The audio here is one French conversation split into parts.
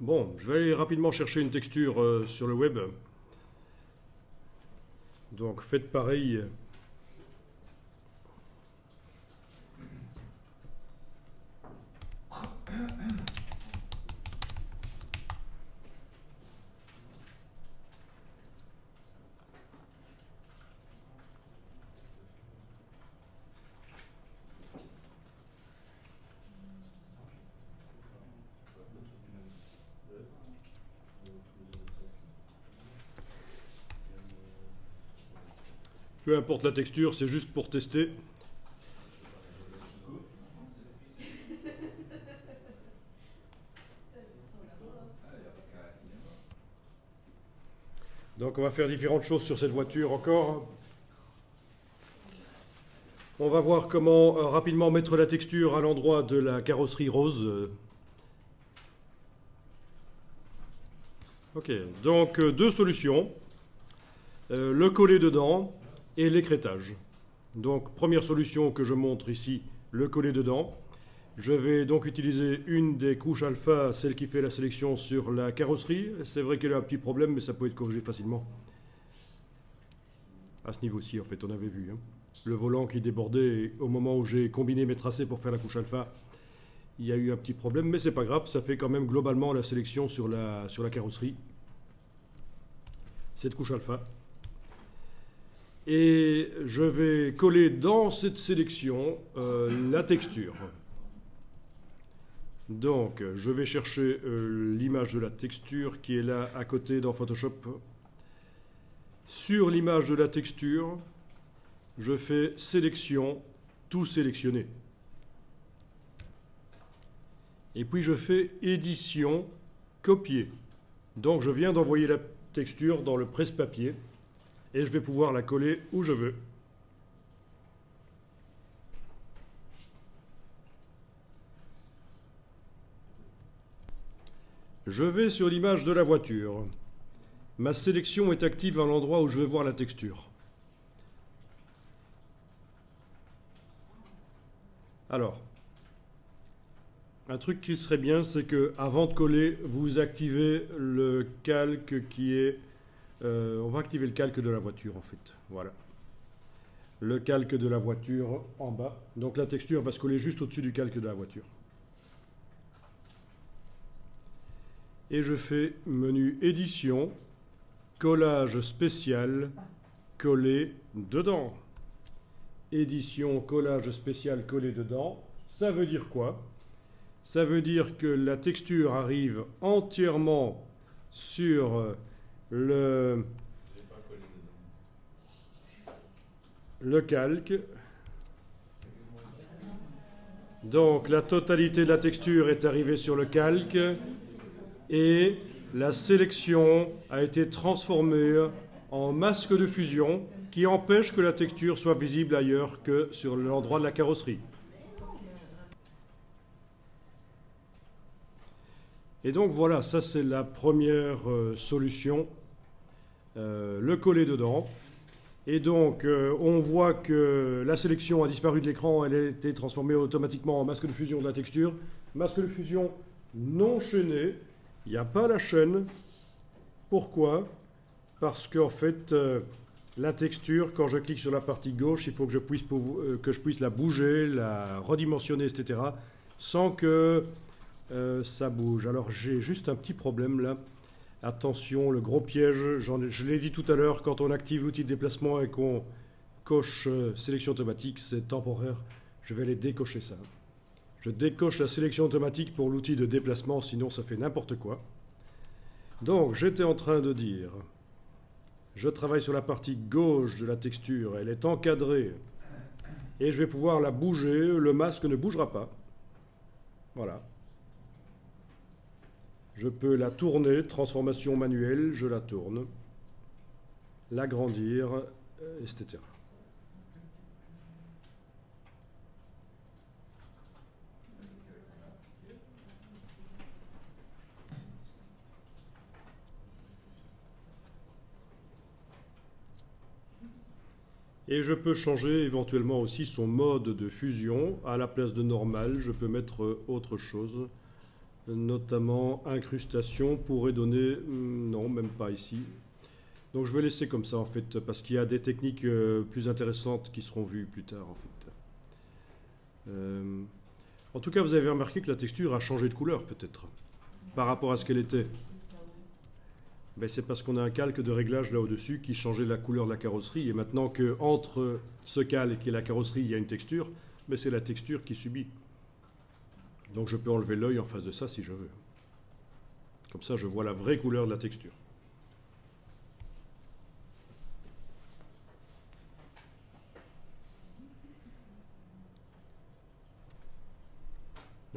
Bon, je vais aller rapidement chercher une texture sur le web. Donc faites pareil. Peu importe la texture, c'est juste pour tester. Donc on va faire différentes choses sur cette voiture encore. On va voir comment rapidement mettre la texture à l'endroit de la carrosserie rose. Ok, donc deux solutions. Le coller dedans et l'écrêtage. Donc première solution que je montre ici, le coller dedans. Je vais donc utiliser une des couches alpha, celle qui fait la sélection sur la carrosserie. C'est vrai qu'elle a un petit problème, mais ça peut être corrigé facilement. À ce niveau-ci, en fait, on avait vu. Le volant qui débordait au moment où j'ai combiné mes tracés pour faire la couche alpha. Il y a eu un petit problème, mais c'est pas grave, ça fait quand même globalement la sélection sur la carrosserie. Cette couche alpha. Et je vais coller dans cette sélection la texture. Donc, je vais chercher l'image de la texture qui est là à côté dans Photoshop. Sur l'image de la texture, je fais sélection, tout sélectionner. Et puis je fais édition, copier. Donc je viens d'envoyer la texture dans le presse-papier et je vais pouvoir la coller où je veux. Je vais sur l'image de la voiture. Ma sélection est active à l'endroit où je veux voir la texture. Alors, un truc qui serait bien, c'est que avant de coller, vous activez le calque qui est... on va activer le calque de la voiture en fait. Voilà. Le calque de la voiture en bas. Donc la texture va se coller juste au-dessus du calque de la voiture. Et je fais menu édition, collage spécial, coller dedans. Édition, collage spécial, coller dedans. Ça veut dire quoi? Ça veut dire que la texture arrive entièrement sur le calque. Donc la totalité de la texture est arrivée sur le calque et la sélection a été transformée en masque de fusion qui empêche que la texture soit visible ailleurs que sur l'endroit de la carrosserie. Et donc voilà, ça c'est la première solution, le coller dedans. Et donc on voit que la sélection a disparu de l'écran, elle a été transformée automatiquement en masque de fusion de la texture. Masque de fusion non chaîné, il n'y a pas la chaîne. Pourquoi? Parce qu'en fait, la texture, quand je clique sur la partie gauche, il faut que je puisse la bouger, la redimensionner, etc. sans que ça bouge. Alors j'ai juste un petit problème là. Attention, le gros piège, je l'ai dit tout à l'heure, quand on active l'outil de déplacement et qu'on coche sélection automatique, c'est temporaire. Je vais aller décocher ça. Je décoche la sélection automatique pour l'outil de déplacement, sinon ça fait n'importe quoi. Donc j'étais en train de dire, je travaille sur la partie gauche de la texture, elle est encadrée, et je vais pouvoir la bouger, le masque ne bougera pas. Voilà. Je peux la tourner, transformation manuelle, je la tourne, l'agrandir, etc. Et je peux changer éventuellement aussi son mode de fusion. À la place de normal, je peux mettre autre chose. notamment incrustation pourrait donner... non, même pas ici. Donc je vais laisser comme ça en fait, parce qu'il y a des techniques plus intéressantes qui seront vues plus tard en fait. En tout cas, vous avez remarqué que la texture a changé de couleur peut-être, par rapport à ce qu'elle était. Ben, c'est parce qu'on a un calque de réglage là au-dessus qui changeait la couleur de la carrosserie. Et maintenant qu'entre ce calque et la carrosserie, il y a une texture, ben, c'est la texture qui subit. Donc je peux enlever l'œil en face de ça si je veux. Comme ça, je vois la vraie couleur de la texture.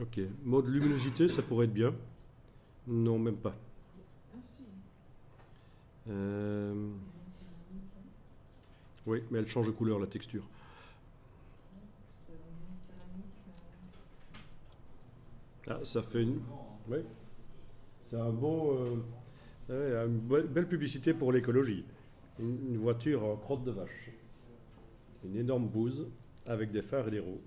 Ok, mode luminosité, ça pourrait être bien. Non, même pas. Oui, mais elle change de couleur, la texture. Ah, ça fait une... Oui. C'est un beau... ouais, une belle publicité pour l'écologie. Une voiture en crotte de vache. Une énorme bouse avec des phares et des roues.